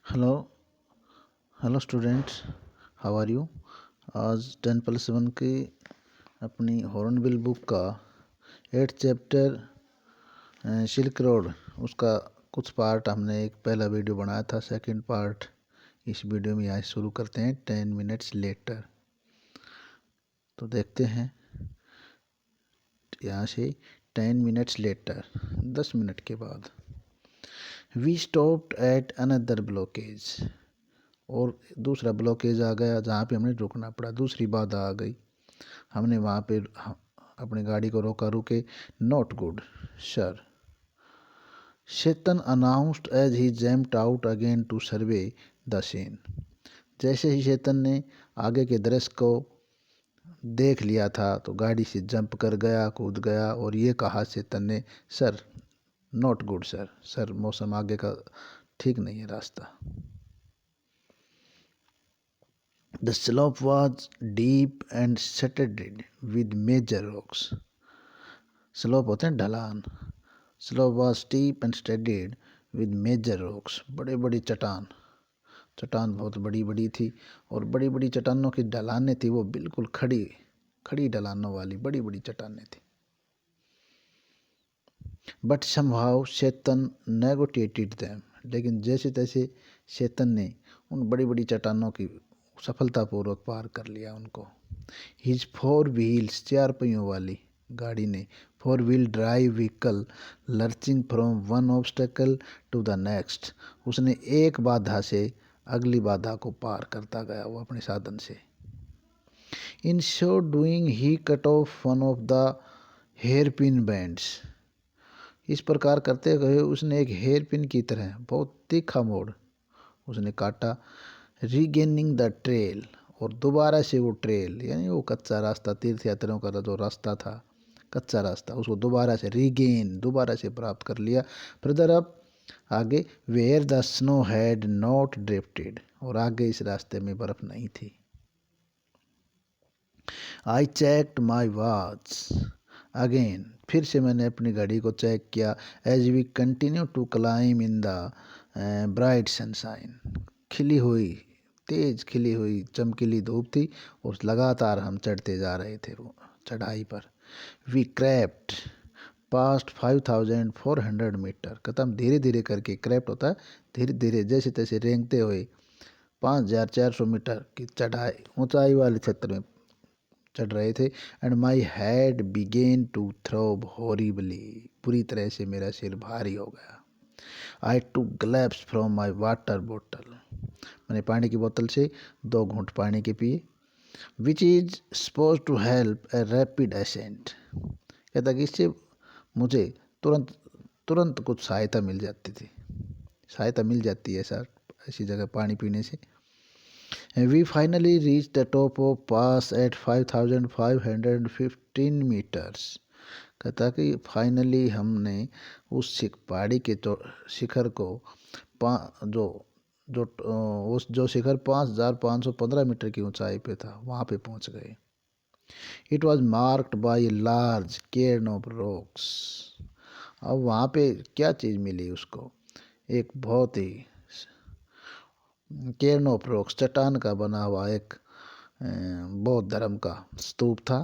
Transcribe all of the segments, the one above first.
Hello hello students, how are you. आज 10+1 की अपनी हॉर्नबिल बुक का 8th चैप्टर सिल्क रोड, उसका कुछ पार्ट हमने एक पहला वीडियो बनाया था। सेकंड पार्ट इस वीडियो में यहाँ शुरू करते हैं 10 मिनट्स लेटर। तो देखते हैं यहाँ से 10 मिनट्स लेटर, 10 मिनट के बाद। We stopped at another blockage, और दूसरा ब्लॉकेज आ गया जहाँ पे हमें रुकना पड़ा, दूसरी बाधा आ गई। हमने वहाँ पे अपनी गाड़ी को रोका, रुके। Not good sir, Chetan announced as he jumped out again to survey the scene. जैसे ही चेतन ने आगे के दृश्य को देख लिया था तो गाड़ी से जंप कर गया, कूद गया और ये कहा चेतन ने, sir not good sir, sir मौसम आगे का ठीक नहीं है रास्ता। The slope was deep and studded with major rocks. Slope होते हैं ढलान। Slope was steep and studded with major rocks. बड़े बड़ी चट्टान, चट्टान बहुत बड़ी बड़ी थी और बड़ी बड़ी चट्टानों की ढलानें थी, वो बिल्कुल खड़ी खड़ी ढलानों वाली बड़ी बड़ी चट्टानें थी। But somehow Chetan negotiated them, लेकिन जैसे तैसे चेतन ने उन बड़ी बड़ी चट्टानों की सफलतापूर्वक पार कर लिया उनको। हिज 4 व्हील्स, 4 पहियों वाली गाड़ी ने, 4 wheel drive vehicle lurching from one obstacle to the next, उसने एक बाधा से अगली बाधा को पार करता गया वो अपने साधन से। In so doing he cut off one of the hairpin bends, इस प्रकार करते हुए उसने एक हेयर पिन की तरह बहुत तीखा मोड़ उसने काटा। रीगेनिंग द ट्रेल, और दोबारा से वो ट्रेल यानी वो कच्चा रास्ता, तीर्थ यात्रियों का जो रास्ता था कच्चा रास्ता, उसको दोबारा से रीगेन, दोबारा से प्राप्त कर लिया। फर्दर अब आगे, where the snow had not drifted, और आगे इस रास्ते में बर्फ नहीं थी। I checked my watch again, फिर से मैंने अपनी घड़ी को चेक किया। As we continue to climb in the bright sunshine, खिली हुई, तेज खिली हुई चमकीली धूप थी और लगातार हम चढ़ते जा रहे थे वो चढ़ाई पर। वी क्रैप्ट पास्ट 5400 मीटर, खत्म धीरे धीरे करके, क्रैप्ट होता है धीरे धीरे जैसे तैसे रेंगते हुए 5400 मीटर की चढ़ाई ऊंचाई वाले क्षेत्र में चढ़ रहे थे। And my head began to throb horribly, पूरी तरह से मेरा सिर भारी हो गया। I took gulps from my water बोतल, मैंने पानी की बोतल से 2 घूंट पानी के पिए। Which is suppose to help a rapid ascent, कहता कि इससे मुझे तुरंत तुरंत कुछ सहायता मिल जाती थी, सहायता मिल जाती है सर ऐसी जगह पानी पीने से। We finally reached the top of pass at 5515 meters, कहता कि फाइनली हमने उस पहाड़ी के शिखर को जो जो उस जो शिखर 5515 मीटर की ऊंचाई पे था वहाँ पे पहुँच गए। It was marked by large Cairn of rocks, अब वहाँ पे क्या चीज़ मिली उसको, एक बहुत ही केर्न ऑफ रॉक्स, चट्टान का बना हुआ एक बौद्ध धर्म का स्तूप था।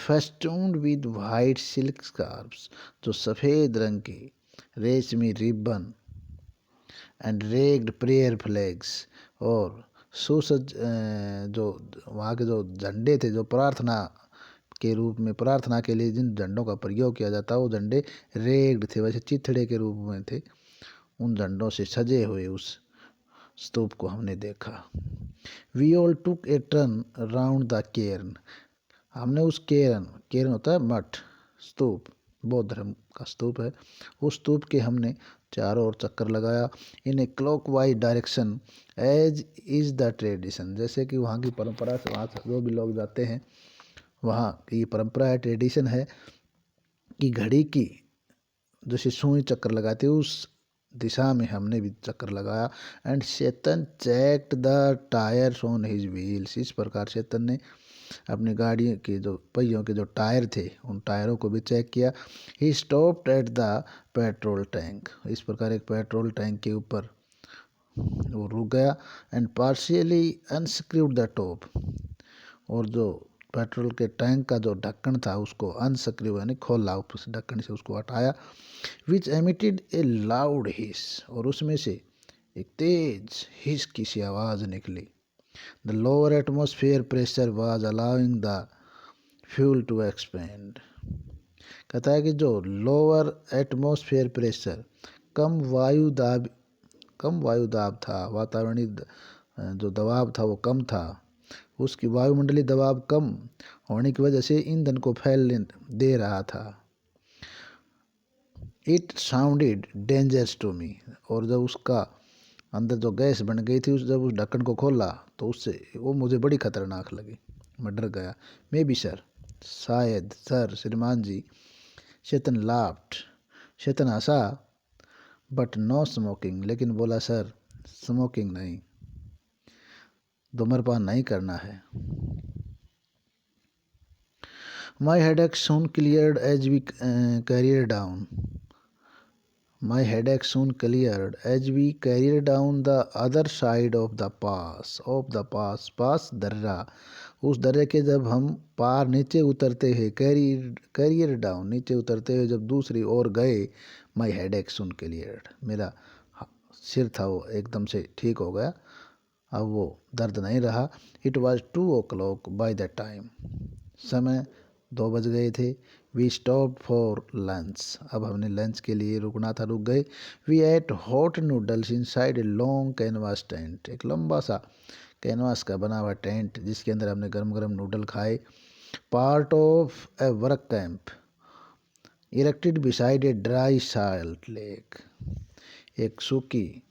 फेस्टून्ड विद वाइट सिल्क स्कार्फ्स, जो सफ़ेद रंग की रेशमी ribbon, and ragged prayer flags, और सुसज्ज जो वहाँ के जो झंडे थे, जो प्रार्थना के रूप में, प्रार्थना के लिए जिन झंडों का प्रयोग किया जाता है वो झंडे रेग्ड थे, वैसे चिथड़े के रूप में थे, उन झंडों से सजे हुए उस स्तूप को हमने देखा। We all took a turn round the cairn, हमने उस केर्न होता है मठ, स्तूप, बौद्ध धर्म का स्तूप है, उस स्तूप के हमने चारों ओर चक्कर लगाया। In a clockwise direction as is the tradition, जैसे कि वहाँ की परंपरा से, वहाँ जो भी लोग जाते हैं वहाँ की परंपरा है, ट्रेडिशन है कि घड़ी की जैसे सुई चक्कर लगाते उस दिशा में हमने भी चक्कर लगाया। And Chetan checked the tyres on his wheels, इस प्रकार चेतन ने अपनी गाड़ी के जो पहियों के जो टायर थे उन टायरों को भी चेक किया। He stopped at the petrol tank, इस प्रकार एक पेट्रोल टैंक के ऊपर वो रुक गया and partially unscrewed the top, और जो पेट्रोल के टैंक का जो ढक्कन था उसको अनस्क्रू यानी खोला, ऊपर से ढक्कन से उसको हटाया। विच एमिटेड ए लाउड हिस, और उसमें से एक तेज हिस की सी आवाज़ निकली। The lower atmosphere pressure was allowing the fuel to expand. कहता है कि जो लोअर एटमॉस्फेयर प्रेशर, कम वायु दाब था, वातावरणीय जो दबाव था वो कम था, उसकी वायुमंडलीय दबाव कम होने की वजह से ईंधन को फैलने दे रहा था। It sounded dangerous to me, और जब उसका अंदर जो गैस बन गई थी, जब उस ढक्कन को खोला तो उससे वो मुझे बड़ी खतरनाक लगी, मैं डर गया। मे बी सर, शायद सर, श्रीमान जी। चेतन लाफ्ट, चेतन हंसा। बट नो स्मोकिंग, लेकिन बोला सर स्मोकिंग नहीं, धूम्रपान नहीं करना है। My headache soon cleared as we carrier down, My headache soon cleared as we carried down the other side of the pass. पास दर्रा, उस दर्रे के जब हम पार नीचे उतरते हुए, कैरियर डाउन, नीचे उतरते हुए जब दूसरी ओर गए, माई हेडेक soon cleared, मेरा सिर था वो एकदम से ठीक हो गया, अब वो दर्द नहीं रहा। It was 2 o'clock by the time, समय 2 बज गए थे। वी स्टॉप फॉर लंच, अब हमने लंच के लिए रुकना था, रुक गए। We ate hot noodles inside a long canvas tent, एक लंबा सा कैनवास का बना हुआ टेंट जिसके अंदर हमने गर्म गर्म नूडल खाए। Part of A work camp erected beside a dry salt lake, एक सूखी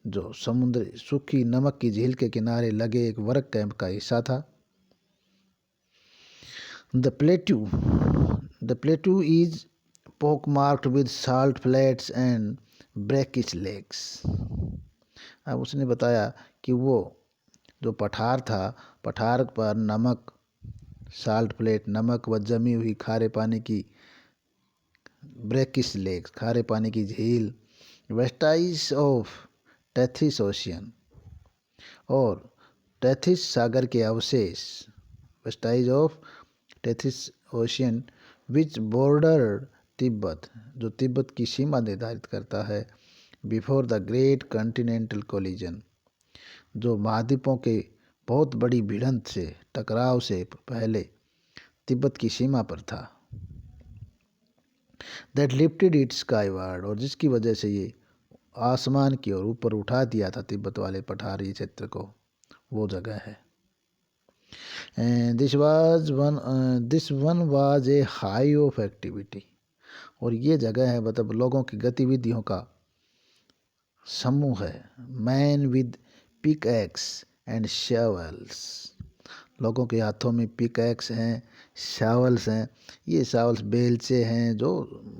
जो समुद्र सूखी नमक की झील के किनारे लगे एक वर्क कैंप का हिस्सा था। The plateau is pockmarked with salt flats and brackish lakes. अब उसने बताया कि वो जो पठार था, पठार पर नमक, साल्ट प्लेट नमक व जमी हुई खारे पानी की ब्रैकिश लेक, खारे पानी की झील, वेस्टाइज ऑफ टेथिस ओशियन, और टेथिस सागर के अवशेष, vestiges of Tethys ocean which border Tibet, जो तिब्बत की सीमा निर्धारित करता है। Before the great continental collision, जो महाद्वीपों के बहुत बड़ी भिड़ंत से, टकराव से पहले तिब्बत की सीमा पर था। दैट लिफ्टेड इट स्काईवार्ड, और जिसकी वजह से ये आसमान की ओर ऊपर उठा दिया था तिब्बत वाले पठारी क्षेत्र को, वो जगह है। This one was a high of activity, और ये जगह है मतलब लोगों की गतिविधियों का समूह है। Man with pickaxe and shovels, लोगों के हाथों में पिक एक्स हैं, शावल्स हैं, ये शावल्स बेलचे हैं जो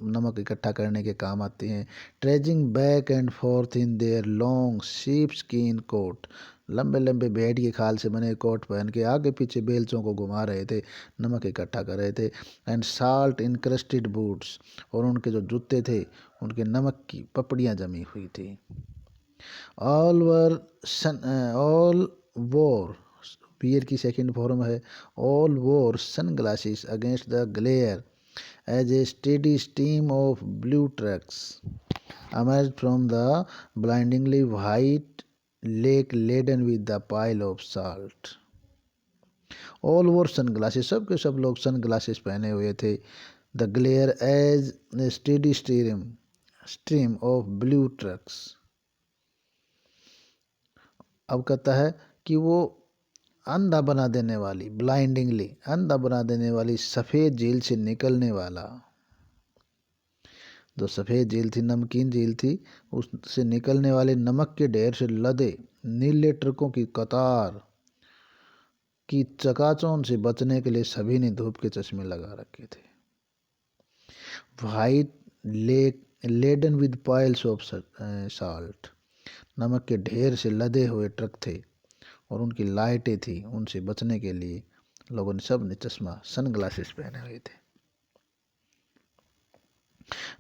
नमक इकट्ठा करने के काम आते हैं। Trudging back and forth in their long sheepskin coat, लंबे लंबे भेड़ की खाल से बने कोट पहन के आगे पीछे बेलचों को घुमा रहे थे, नमक इकट्ठा कर रहे थे। एंड साल्ट इनक्रस्टेड बूट्स, और उनके जो जूते थे उनके नमक की पपड़ियाँ जमी हुई थी। ऑल वोर, पियर की सेकंड फॉर्म है, all wore sunglasses against the glare as a steady stream of blue trucks emerged from the blindingly white lake laden with the pile of salt. All wore sunglasses, सब के सब लोग sun glasses पहने हुए थे। The glare as a steady stream of blue trucks. अब कहता है कि वो अंधा बना देने वाली, ब्लाइंडिंगली अंधा बना देने वाली सफ़ेद झील से निकलने वाला, जो सफ़ेद झील थी, नमकीन झील थी, उससे निकलने वाले नमक के ढेर से लदे नीले ट्रकों की कतार की चकाचौंध से बचने के लिए सभी ने धूप के चश्मे लगा रखे थे। White lake laden with piles of salt, नमक के ढेर से लदे हुए ट्रक थे और उनकी लाइटें थी, उनसे बचने के लिए लोगों ने सब ने चश्मा, सन ग्लासेस पहने हुए थे।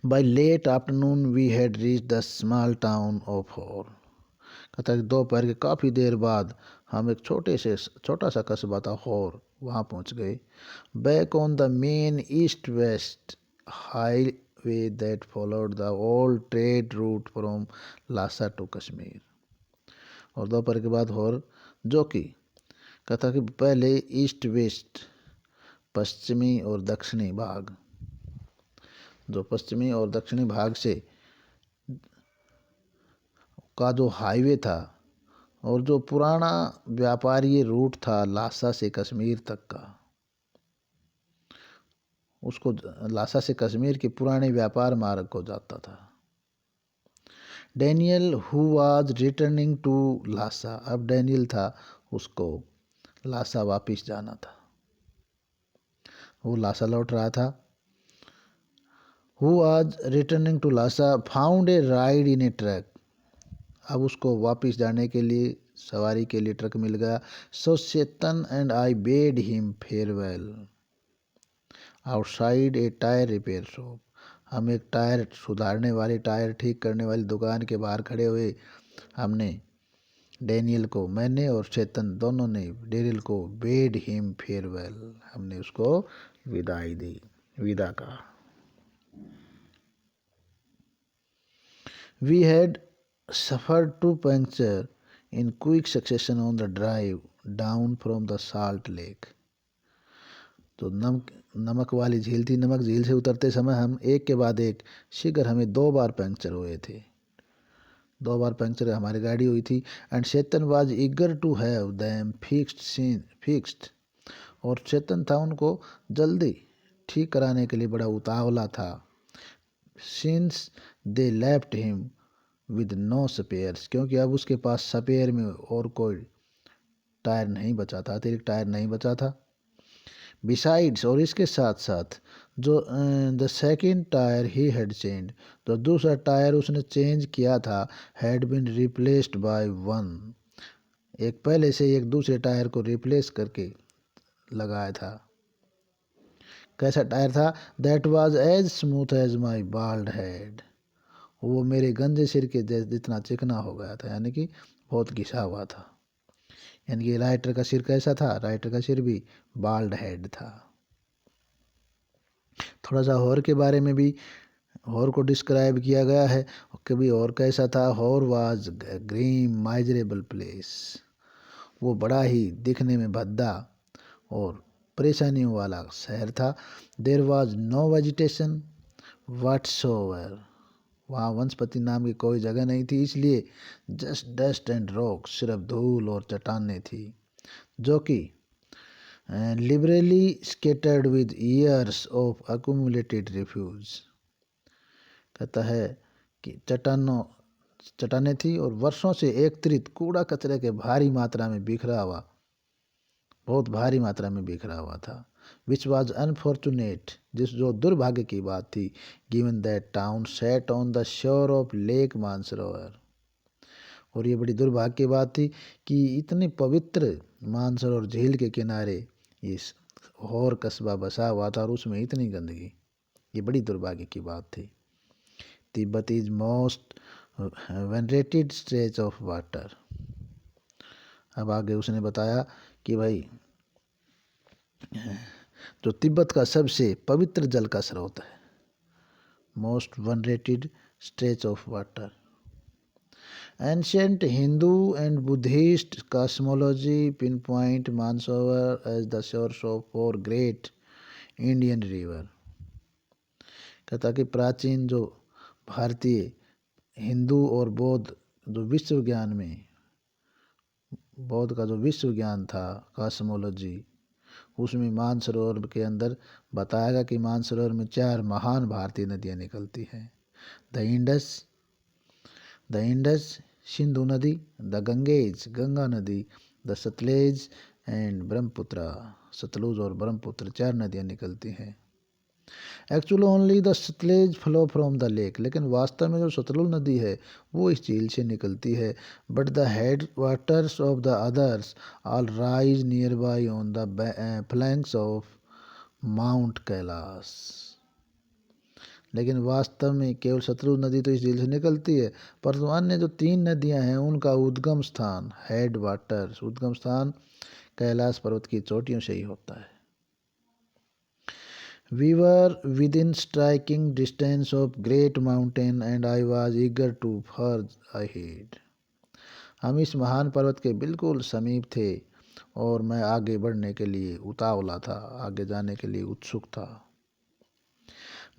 By late afternoon we had reached the small town of Hor. कहता है कि दोपहर के काफ़ी देर बाद हम एक छोटा सा कस्बा था हौर, वहाँ पहुँच गए। Back on the main east west highway that followed the old trade route from Lhasa to Kashmir. और दोपहर के बाद हौर, जो कि कहता कि पहले ईस्ट वेस्ट पश्चिमी और दक्षिणी भाग, जो पश्चिमी और दक्षिणी भाग से का जो हाईवे था और जो पुराना व्यापारी रूट था लासा से कश्मीर तक का, उसको लासा से कश्मीर के पुराने व्यापार मार्ग को जाता था। Daniel who was returning to Lhasa, अब डैनियल था, उसको लासा वापिस जाना था, वो लासा लौट रहा था। Who was returning to Lhasa found a ride in a truck, अब उसको वापिस जाने के लिए सवारी के लिए ट्रक मिल गया। So Chetan and I bade him farewell outside a tyre repair shop, हम एक टायर सुधारने वाली, टायर ठीक करने वाली दुकान के बाहर खड़े हुए। हमने डैनियल को, मैंने और चेतन दोनों ने डैनियल को बेड हिम फेयरवेल, हमने उसको विदाई दी, विदा कहा। We had suffered two punctures in quick succession on the drive down from the salt lake, तो नमक वाली झील थी, नमक झील से उतरते समय हम एक के बाद एक शीघ्र हमें 2 बार पंक्चर हुए थे, 2 बार पंक्चर हमारी गाड़ी हुई थी। And Chetan was eager to have them fixed, और चेतन था उनको जल्दी ठीक कराने के लिए बड़ा उतावला था। Since they left him with no spares, क्योंकि अब उसके पास स्पेयर में और कोई टायर नहीं बचा था, अतिरिक्त टायर नहीं बचा था। बिसाइड्स, और इसके साथ साथ जो the second tyre he had change, तो दूसरा टायर उसने चेंज किया था, had been replaced by one, एक पहले से एक दूसरे टायर को रिप्लेस करके लगाया था। कैसा टायर था? That was as smooth as my bald head, वो मेरे गंजे सिर के जितना चिकना हो गया था, यानी कि बहुत घिसा हुआ था। यानी कि राइटर का सिर कैसा था? राइटर का सिर भी बाल्ड हेड था। थोड़ा सा हॉर के बारे में भी, हॉर को डिस्क्राइब किया गया है कि भी हॉर कैसा था। Hor was grim miserable place, वो बड़ा ही दिखने में भद्दा और परेशानियों वाला शहर था। There was no vegetation whatsoever, वहाँ वनस्पति नाम की कोई जगह नहीं थी, इसलिए जस्ट डस्ट एंड रॉक, सिर्फ धूल और चट्टानें थी, जो कि liberally scattered with years of accumulated refuse, कहता है कि चट्टानें थी और वर्षों से एकत्रित कूड़ा कचरे के भारी मात्रा में बिखरा हुआ, बहुत भारी मात्रा में बिखरा हुआ था। विच वॉज अनफॉर्चुनेट, जो दुर्भाग्य की बात थी। Given that town set on the shore of lake Mansarovar, और ये बड़ी दुर्भाग्य की बात थी कि इतनी पवित्र मानसरोवर झील के किनारे इस हौर कस्बा बसा हुआ था और उसमें इतनी गंदगी, ये बड़ी दुर्भाग्य की बात थी। Tibet is most venerated stretch of water, अब आगे उसने बताया कि भाई जो तिब्बत का सबसे पवित्र जल का स्रोत है, most venerated stretch of water. Ancient Hindu and Buddhist cosmology pinpoint Mansarovar as the source of 4 great Indian river, कहता कि प्राचीन जो भारतीय हिंदू और बौद्ध जो विश्व ज्ञान में, बौद्ध का जो विश्व ज्ञान था कॉस्मोलॉजी, उसमें मानसरोवर के अंदर बताया गया कि मानसरोवर में 4 महान भारतीय नदियाँ निकलती हैं। द इंडस सिंधु नदी, द गंगेज गंगा नदी, द सतलेज एंड ब्रह्मपुत्र, सतलुज और ब्रह्मपुत्र 4 नदियाँ निकलती हैं। Actually only the Sutlej flow from the lake, लेकिन वास्तव में जो सतलुज नदी है वो इस झील से निकलती है। But the head waters of the others all rise near by on the flanks of mount Kailash, लेकिन वास्तव में केवल सतलुज नदी तो इस झील से निकलती है, परंतु अन्य जो 3 नदियां हैं उनका उद्गम स्थान हेड वाटर्स उद्गम स्थान कैलाश पर्वत की चोटियों से ही होता है। We were within striking distance of great mountain and I was eager to forge ahead. हम इस महान पर्वत के बिल्कुल समीप थे और मैं आगे बढ़ने के लिए उतावला था, आगे जाने के लिए उत्सुक था।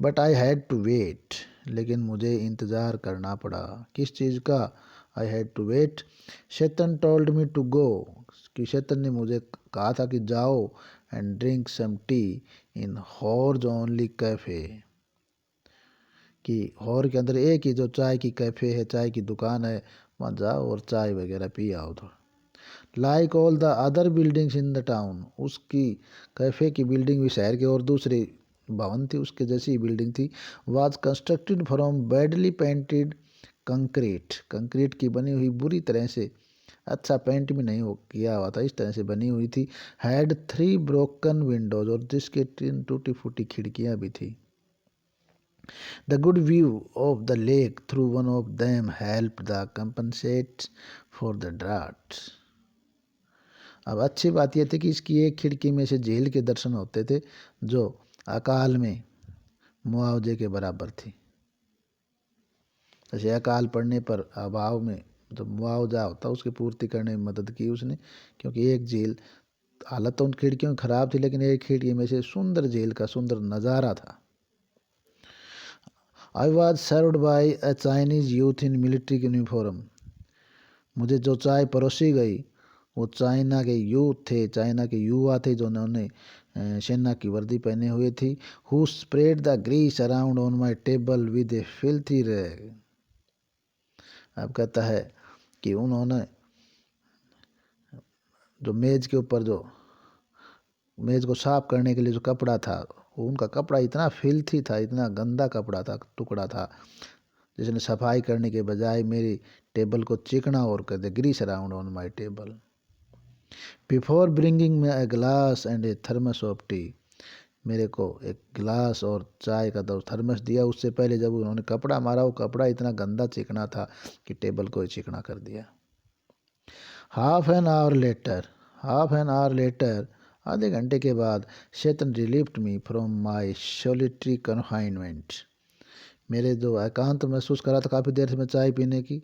But I had to wait, लेकिन मुझे इंतज़ार करना पड़ा। किस चीज़ का? I had to wait. Shaitan told me to go, कि शैतान ने मुझे कहा था कि जाओ and drink some tea in Hor's only cafe, कि हॉर के अंदर एक ही जो चाय की कैफ़े है, चाय की दुकान है, वहाँ जाओ और चाय वगैरह पी आओ। तो like all the other buildings in the town, उसकी कैफ़े की बिल्डिंग भी शहर के और दूसरी भवन थी, उसके जैसी बिल्डिंग थी। Was constructed from badly painted concrete, concrete की बनी हुई, बुरी तरह से, अच्छा पेंट भी नहीं हो किया हुआ था, इस तरह से बनी हुई थी। हैड 3 ब्रोकन विंडोज, और जिसके 3 टूटी फूटी खिड़कियां भी थी। The good view of the lake through one of them help the compensate for the draft. अब अच्छी बात यह थी कि इसकी एक खिड़की में से झील के दर्शन होते थे, जो अकाल में मुआवजे के बराबर थी। जैसे अकाल पड़ने पर अभाव में जो मुआवजा होता उसकी पूर्ति करने में मदद की उसने, क्योंकि एक झील, हालत तो उन खिड़कियों की खराब थी, लेकिन एक खिड़की में से सुंदर झील का सुंदर नज़ारा था। I was served by a Chinese youth in military uniform, मुझे जो चाय परोसी गई वो चाइना के यूथ थे, चाइना के युवा थे, जो उन्होंने सेना की वर्दी पहने हुए थी। Who spread the grease around on my table with a filthy rag. अब कहता है कि उन्होंने जो मेज़ के ऊपर, जो मेज़ को साफ करने के लिए जो कपड़ा था, उनका कपड़ा इतना फिल्थी था, इतना गंदा कपड़ा था, टुकड़ा था, जिसने सफाई करने के बजाय मेरी टेबल को चिकना और कर दे, grease around on my table. Before bringing in a glass and a thermos of tea, मेरे को एक गिलास और चाय का दो थर्मस दिया, उससे पहले जब उन्होंने कपड़ा मारा, वो कपड़ा इतना गंदा चिकना था कि टेबल को ही चिकना कर दिया। हाफ एन आवर लेटर, आधे घंटे के बाद, शैतान relieved me from my solitary confinement, मेरे जो एकांत महसूस करा था काफ़ी देर से मैं चाय पीने की,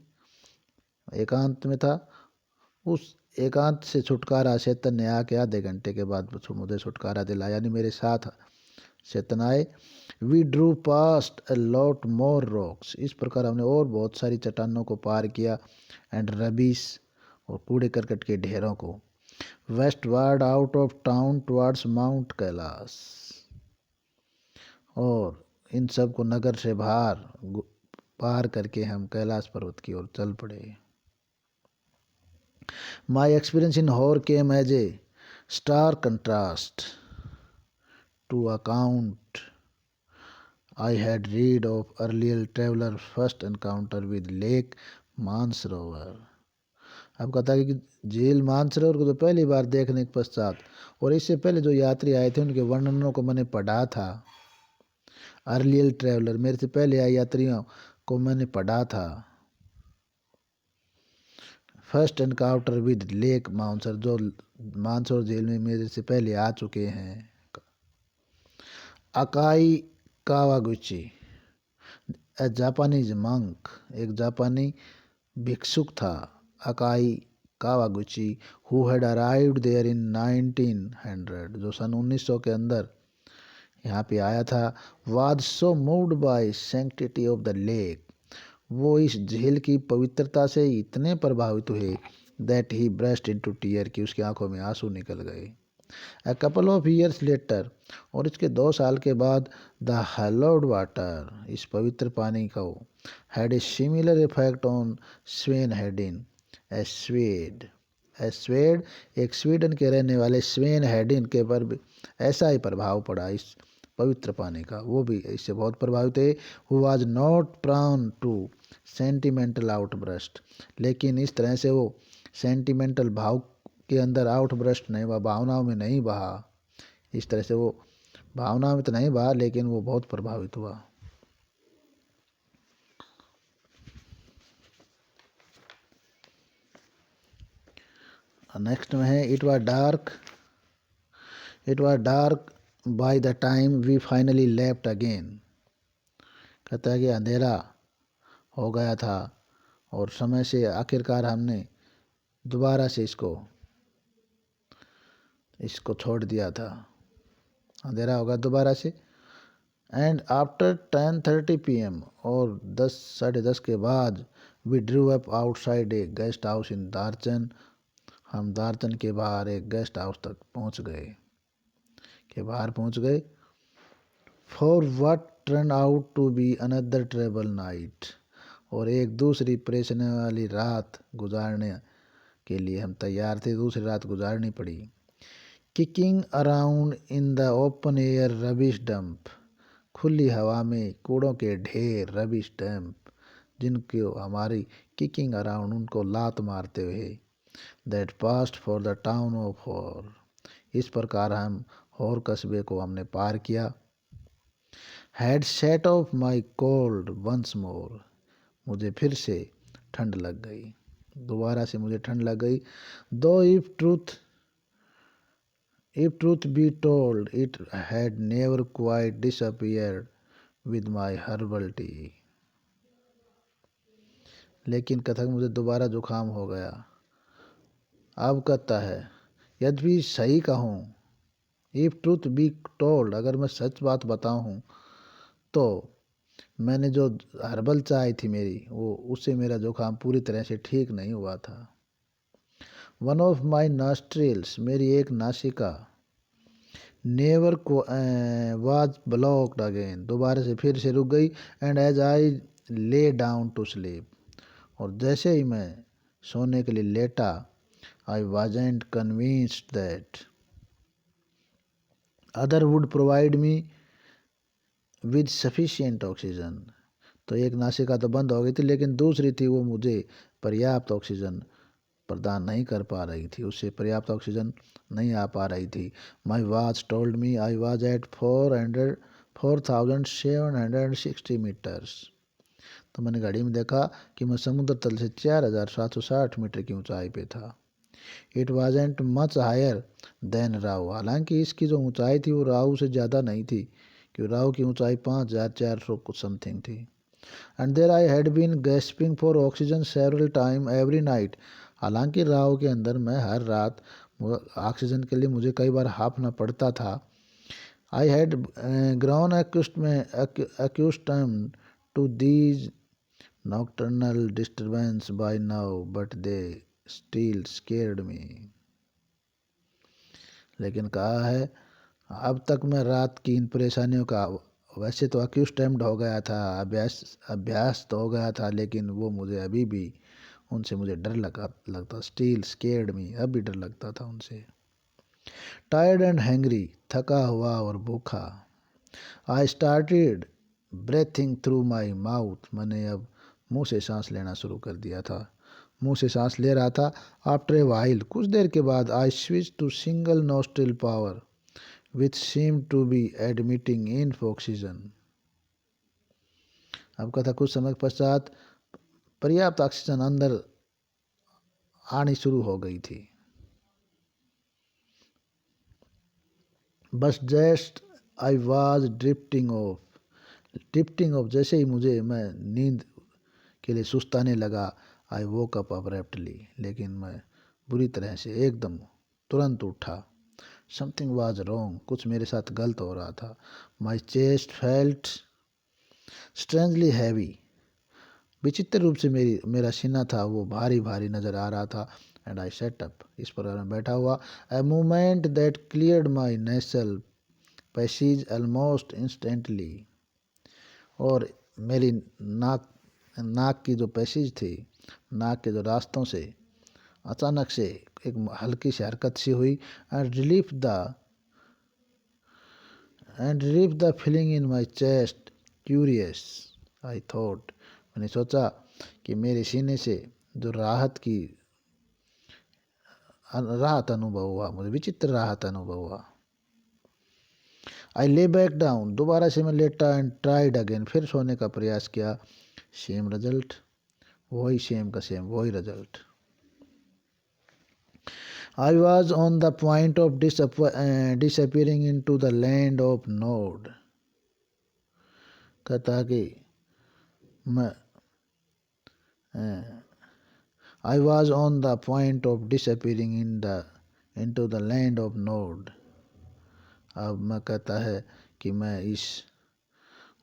एकांत में था, उस एकांत से छुटकारा शैतान ने आके आधे घंटे के बाद मुझे छुटकारा दिलाया, यानी मेरे साथ शैतान आए। We drew past a lot more rocks, इस प्रकार हमने और बहुत सारी चट्टानों को पार किया, एंड रबीस, और कूड़े करकट के ढेरों को। Westward out of town towards mount Kailash, और इन सब को नगर से बाहर पार करके हम कैलाश पर्वत की ओर चल पड़े। My experience in Hor came as a stark contrast to account I had read of earlier traveler first encounter with Lake Mansarovar. अब कहता है कि झील मानसरोवर को तो पहली बार देखने के पश्चात, और इससे पहले जो यात्री आए थे उनके वर्णनों को मैंने पढ़ा था। अर्लियर ट्रैवलर, मेरे से पहले आए यात्रियों को मैंने पढ़ा था। First encounter with lake Mansarovar, जो मानसरोवर झील में मेरे से पहले आ चुके हैं। Akai Kawaguchi, a Japanese monk, एक जापानी भिक्षुक था, Akai Kawaguchi, who had arrived there in 1900, जो सन 1900 के अंदर यहाँ पे आया था। Was so moved by sanctity of the lake, वो इस झील की पवित्रता से इतने प्रभावित हुए, that he burst into tear, की उसकी आंखों में आंसू निकल गए। A couple of years later, और इसके 2 साल के बाद, द hallowed वाटर, इस पवित्र पानी को, had a similar effect on Sven Hedin, a Swede, एक स्वीडन के रहने वाले स्वेन हेडिन के पर भी ऐसा ही प्रभाव पड़ा इस पवित्र पानी का, वो भी इससे बहुत प्रभावित है। Who was not prone to sentimental outburst, लेकिन इस तरह से वो सेंटिमेंटल भाव के अंदर आउटबर्स्ट नहीं हुआ, भावनाओं में नहीं बहा, इस तरह से वो भावनाओं में तो नहीं बहा, लेकिन वो बहुत प्रभावित हुआ। नेक्स्ट में है it was dark by the time we finally left again. कहता है कि अंधेरा हो गया था और समय से आखिरकार हमने दोबारा से इसको छोड़ दिया था, अंधेरा होगा दोबारा से। एंड आफ्टर 10:30 PM और 10 साढ़े 10 के बाद we drew up outside a guest house in Darchen. हम दारचन के बाहर एक गेस्ट हाउस तक पहुंच गए for what turned out to be another troubled night. और एक दूसरी परेशानी वाली रात गुजारने के लिए हम तैयार थे, दूसरी रात गुजारनी पड़ी। Kicking around in the open air rubbish dump. खुली हवा में कूड़ों के ढेर, रबिश डंप, जिनको हमारी किकिंग अराउंड, उनको लात मारते हुए। That passed for the town of Hor. इस प्रकार हम हॉर कस्बे को हमने पार किया। Had set off my cold once more. मुझे फिर से ठंड लग गई, दोबारा से मुझे ठंड लग गई। दो if truth be told, it had never quite disappeared with my herbal tea। लेकिन कथक मुझे दोबारा जुकाम हो गया। अब कहता है यद्यपि सही कहूँ, इफ ट्रूथ बी टोल्ड, अगर मैं सच बात बताऊँ तो मैंने जो हर्बल चाय थी मेरी, वो उससे मेरा जुकाम पूरी तरह से ठीक नहीं हुआ था। वन ऑफ माई नॉस्ट्रिल्स, मेरी एक नासिका, नेवर वाज ब्लॉक्ड अगेन, दोबारा से फिर से रुक गई। And as I lay down to sleep, और जैसे ही मैं सोने के लिए लेटा, I wasn't convinced that other would provide me with sufficient oxygen. तो एक नासिका तो बंद हो गई थी, लेकिन दूसरी थी वो मुझे पर्याप्त ऑक्सीजन प्रदान नहीं कर पा रही थी, उससे पर्याप्त ऑक्सीजन नहीं आ पा रही थी। My watch told me I was at 4,760 metres. तो मैंने घड़ी में देखा कि मैं समुद्र तल से 4,760 मीटर की ऊंचाई पे था। It wasn't much higher than राव। हालांकि इसकी जो ऊंचाई थी वो राव से ज़्यादा नहीं थी, क्योंकि राव की ऊंचाई 5,400 कुछ समथिंग थी। And there I had been gasping for oxygen several time every night. हालांकि राव के अंदर मैं हर रात ऑक्सीजन के लिए मुझे कई बार हांफना पड़ता था। I had grown accustomed to these nocturnal disturbance by now but they still scared me. लेकिन कहा है अब तक मैं रात की इन परेशानियों का वैसे तो अक्यूस्टम्ड हो गया था, अभ्यास तो हो गया था, लेकिन वो मुझे अभी भी उनसे मुझे डर लगता। स्टिल स्केर्ड मी, अब भी डर लगता था उनसे। टायर्ड एंड हैंग्री, थका हुआ और भूखा। I started breathing through my mouth. मैंने अब मुंह से सांस लेना शुरू कर दिया था, मुंह से सांस ले रहा था। आफ्टर ए वाइल, कुछ देर के बाद, I switch to single nostril power which seem to be admitting in oxygen. अब कथा कुछ समय पश्चात पर्याप्त ऑक्सीजन अंदर आनी शुरू हो गई थी। बस just I was drifting of, जैसे ही मैं नींद के लिए सुस्ताने लगा। आई वोक अप अब्रप्टली, लेकिन मैं बुरी तरह से एकदम तुरंत उठा। समथिंग वाज रॉन्ग, कुछ मेरे साथ गलत हो रहा था। My chest felt strangely heavy, विचित्र रूप से मेरा सीना था वो भारी भारी नज़र आ रहा था। एंड आई सेट अप, इस पर मैं बैठा हुआ। A movement that cleared my nasal passage almost instantly. और मेरी नाक की जो पैसेज थी, नाक के जो रास्तों से अचानक से एक हल्की सी हरकत सी हुई। And relief the feeling in my chest curious I thought. मैंने सोचा कि मेरे सीने से जो राहत अनुभव हुआ, मुझे विचित्र राहत अनुभव हुआ। आई ले बैक डाउन, दोबारा से मैं लेटा। एंड ट्राइड अगेन, फिर सोने का प्रयास किया। सेम रिजल्ट, वही सेम का सेम, वही result. I was on the point of disappearing into the land of Nod. कहता कि मैं I was on the point of disappearing into the land of Nod. अब मैं कहता है कि मैं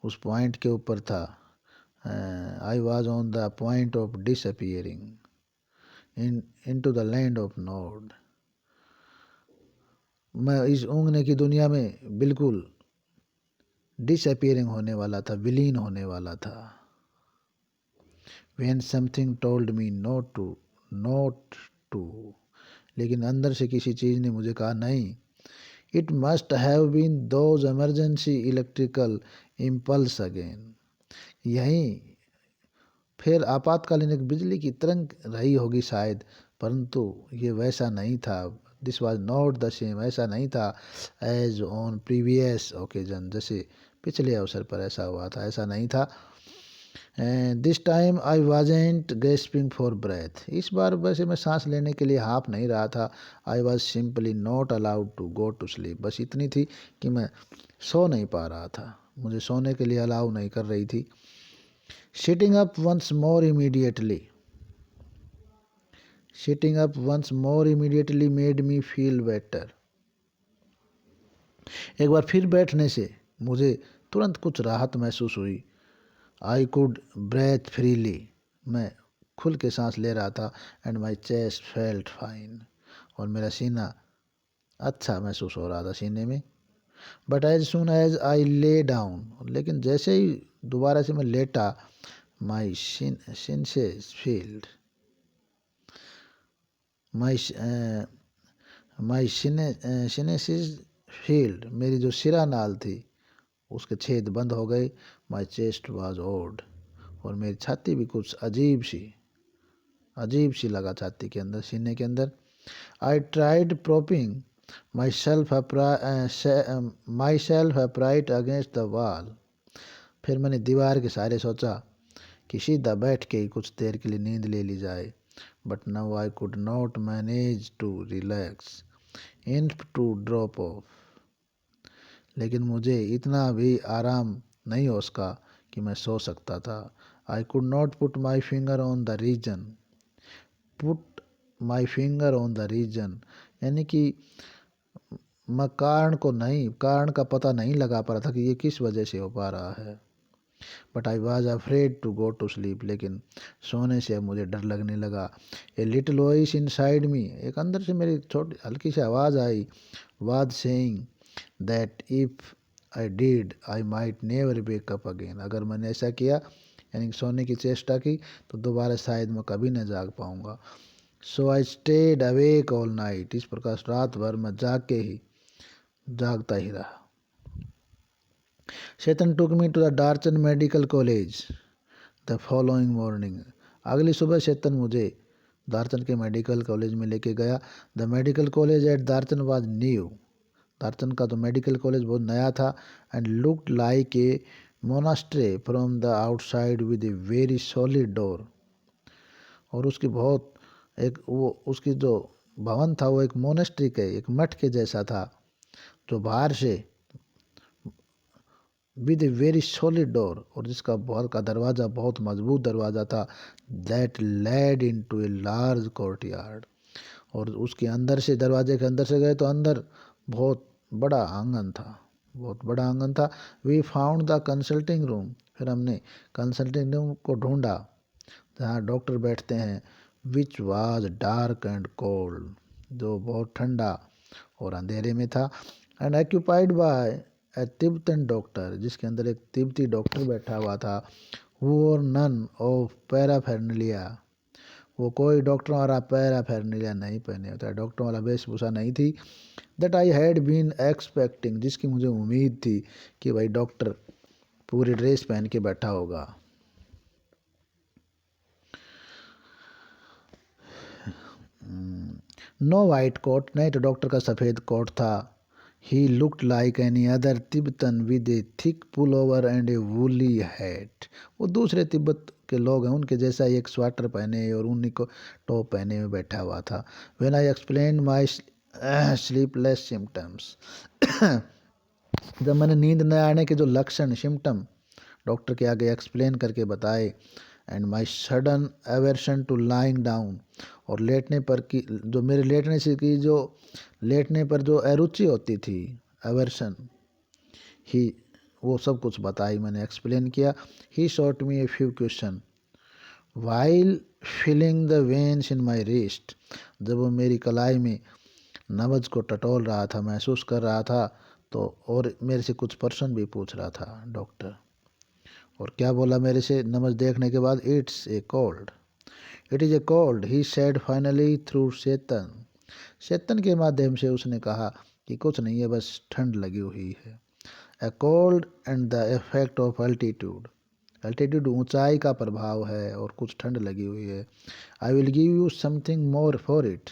उस पॉइंट के ऊपर था. I was on the point of disappearing into the land of Nod. मैं इस ऊँघने की दुनिया में बिल्कुल डिसअपियरिंग होने वाला था, विलीन होने वाला था. When something told me not to, लेकिन अंदर से किसी चीज़ ने मुझे कहा नहीं. It must have been those emergency electrical impulse again. यहीं फिर आपातकालीन एक बिजली की तरंग रही होगी शायद, परंतु ये वैसा नहीं था. This was not the same, ऐसा नहीं था. एज ऑन प्रीवियस ओकेजन, जैसे पिछले अवसर पर ऐसा हुआ था, ऐसा नहीं था. This time I wasn't gasping for breath. इस बार वैसे मैं सांस लेने के लिए हाँफ नहीं रहा था. I was simply not allowed to go to sleep. बस इतनी थी कि मैं सो नहीं पा रहा था, मुझे सोने के लिए अलाउ नहीं कर रही थी. Sitting up once more immediately made me feel better. एक बार फिर बैठने से मुझे तुरंत कुछ राहत महसूस हुई. I could breathe freely. मैं खुल के सांस ले रहा था. And my chest felt fine. और मेरा सीना अच्छा महसूस हो रहा था सीने में. But as soon as I lay down, लेकिन जैसे ही दोबारा से मैं लेटा, my senses failed. my sinuses failed. मेरी जो शिरा नाल थी उसके छेद बंद हो गए. My chest was odd. और मेरी छाती भी कुछ अजीब सी लगा छाती के अंदर, सीने के अंदर. I tried propping myself upright against the wall. फिर मैंने दीवार के सहारे सोचा कि सीधा बैठ के ही कुछ देर के लिए नींद ले ली जाए. But now I could not manage to relax enough to drop off. लेकिन मुझे इतना भी आराम नहीं हो सका कि मैं सो सकता था. I could not put my finger on the reason. यानी कि मैं कारण का पता नहीं लगा पा रहा था कि ये किस वजह से हो पा रहा है. But I was afraid to go to sleep. लेकिन सोने से अब मुझे डर लगने लगा. A little voice inside me, एक अंदर से मेरी छोटी हल्की सी आवाज़ आई, was saying that if I did, I might never wake up again. अगर मैंने ऐसा किया, यानी कि सोने की चेष्टा की, तो दोबारा शायद मैं कभी न जाग पाऊँगा. So I stayed awake all night. इस प्रकार रात भर मैं जागता ही रहा. Chetan took me to the Darchan Medical College the following morning. अगली सुबह चेतन मुझे दारचन के मेडिकल कॉलेज में लेके गया. The medical college at Darchen was new. Darchen का तो मेडिकल कॉलेज बहुत नया था. And looked like a monastery from the outside with a very solid door. और उसकी जो भवन था वो एक मोनेस्ट्री के, एक मठ के जैसा था, जो बाहर से with a very solid door, और जिसका बाहर का दरवाज़ा बहुत मजबूत दरवाज़ा था. That led into a large courtyard. और उसके अंदर से, दरवाजे के अंदर से गए तो अंदर बहुत बड़ा आंगन था. We found the consulting room. फिर हमने कंसल्टिंग रूम को ढूंढा जहाँ डॉक्टर बैठते हैं. Which was dark and cold, जो बहुत ठंडा और अंधेरे में था. And occupied by A Tibetan doctor, जिसके अंदर एक तिब्बती डॉक्टर बैठा हुआ था. हु और नन ऑफ पैराफेरनेलिया, वो कोई डॉक्टरों वाला पैराफेरनेलिया नहीं पहने होता है, डॉक्टरों वाला वेशभूषा नहीं थी. That I had been expecting, जिसकी मुझे उम्मीद थी कि भाई डॉक्टर पूरी ड्रेस पहन के बैठा होगा. नो वाइट कोट, नहीं तो डॉक्टर का सफ़ेद कोट था. He looked like any other Tibetan with a thick pullover and a woolly hat. वो दूसरे तिब्बत के लोग हैं उनके जैसा ही एक स्वेटर पहने और उन्हीं को टॉप पहने हुए बैठा हुआ था. When I explained my sleepless symptoms, जब मैंने नींद न आने के जो लक्षण सिम्टम डॉक्टर के आगे एक्सप्लेन करके बताए, and my sudden aversion to lying down, और लेटने पर की जो मेरे लेटने से की जो लेटने पर जो अरुचि होती थी, एवर्शन, ही वो सब कुछ बताई, मैंने एक्सप्लेन किया. He shot me a few question while feeling the veins in my wrist, जब वो मेरी कलाई में नब्ज को टटोल रहा था, महसूस कर रहा था, तो और मेरे से कुछ प्रश्न भी पूछ रहा था डॉक्टर. और क्या बोला मेरे से नब्ज देखने के बाद? It's a cold, it is a cold, he said finally through Chetan. Chetan के माध्यम से उसने कहा कि कुछ नहीं है, बस ठंड लगी हुई है. ए cold and the effect of altitude, altitude ऊंचाई का प्रभाव है और कुछ ठंड लगी हुई है. I will give you something more for it,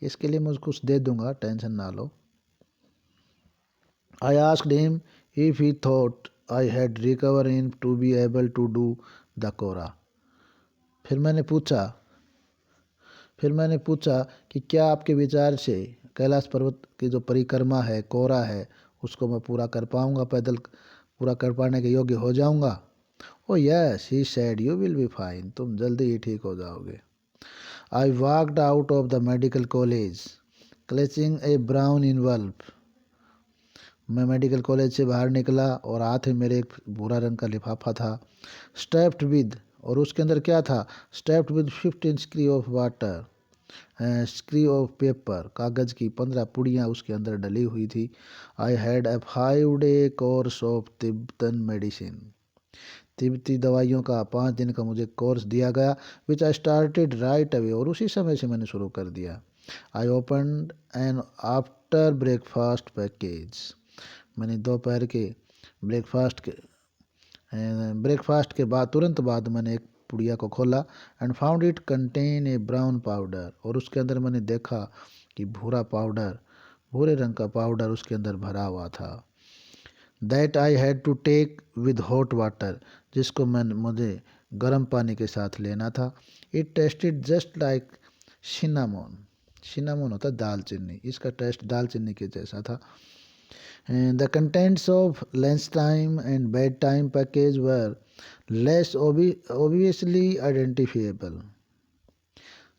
इसके लिए मुझे कुछ दे दूंगा, टेंशन ना लो. I asked him if he thought I had recover in to be able to do the kora. फिर मैंने पूछा कि क्या आपके विचार से कैलाश पर्वत की जो परिक्रमा है, कोरा है, उसको मैं पूरा कर पाऊँगा, पैदल पूरा कर पाने के योग्य हो जाऊँगा? Oh yes, he said, you will be fine, तुम जल्दी ही ठीक हो जाओगे. I walked out of the medical college clutching A brown involve. मैं मेडिकल कॉलेज से बाहर निकला और हाथ में मेरे एक भूरा रंग का लिफाफा था. स्टैप्ड विद, और उसके अंदर क्या था? Stamped with 15 screw of water, screw of paper, कागज़ की 15 पुड़ियाँ उसके अंदर डली हुई थी. I had a 5 day course of Tibetan medicine, तिब्बती दवाइयों का 5 दिन का मुझे कोर्स दिया गया. Which I started right away, और उसी समय से मैंने शुरू कर दिया. I opened an after breakfast package, मैंने दोपहर के ब्रेकफास्ट के बाद तुरंत बाद मैंने एक पुड़िया को खोला. And found it contain a brown powder, और उसके अंदर मैंने देखा कि भूरे रंग का पाउडर उसके अंदर भरा हुआ था. That I had to take with hot water, जिसको मुझे गर्म पानी के साथ लेना था. It tasted just like cinnamon, cinnamon होता है दालचीनी, इसका टेस्ट दालचीनी के जैसा था. The contents of lunchtime and bedtime package were less obviously identifiable.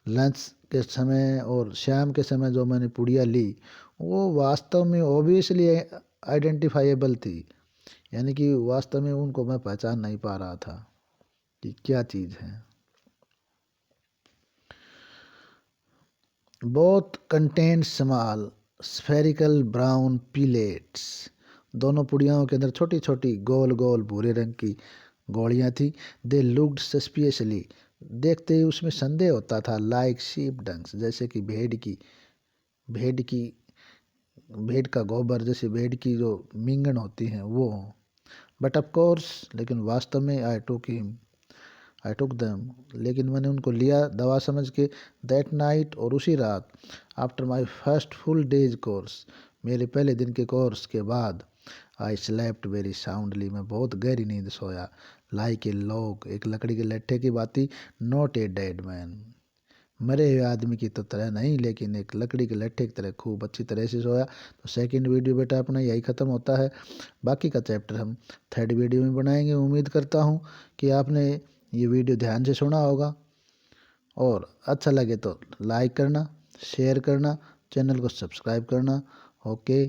Lunch के समय और शाम के समय जो मैंने पुड़िया ली, वो वास्तव में ऑब्वियसली आइडेंटिफाइबल थी, यानी कि वास्तव में उनको मैं पहचान नहीं पा रहा था कि क्या चीज़ है. Both content small spherical brown pellets, दोनों पुड़ियाओं के अंदर छोटी छोटी गोल गोल भूरे रंग की गोलियां थी. दे लुक्ड सस्पियसली, देखते ही उसमें संदेह होता था. लाइक शीप डंक्स, जैसे कि भेड़ का गोबर, जैसे भेड़ की जो मिंगन होती हैं वो. बट ऑफ कोर्स, लेकिन वास्तव में आई टुक देम, लेकिन मैंने उनको लिया दवा समझ के. दैट नाइट, और उसी रात, after my first full days course, मेरे पहले दिन के कोर्स के बाद, आई स्लेप्ट वेरी साउंडली, मैं बहुत गहरी नींद सोया. लाइक ए लॉग, एक लकड़ी के लट्ठे की बाती. नॉट ए डेड मैन, मरे हुए आदमी की तो तरह नहीं, लेकिन एक लकड़ी के लट्ठे की तरह खूब अच्छी तरह से सोया. तो सेकंड वीडियो बेटा अपना यही ख़त्म होता है. बाकी का चैप्टर हम थर्ड वीडियो में बनाएंगे. उम्मीद करता हूँ कि आपने ये वीडियो ध्यान से सुना होगा, और अच्छा लगे तो लाइक करना, शेयर करना, चैनल को सब्सक्राइब करना. ओके.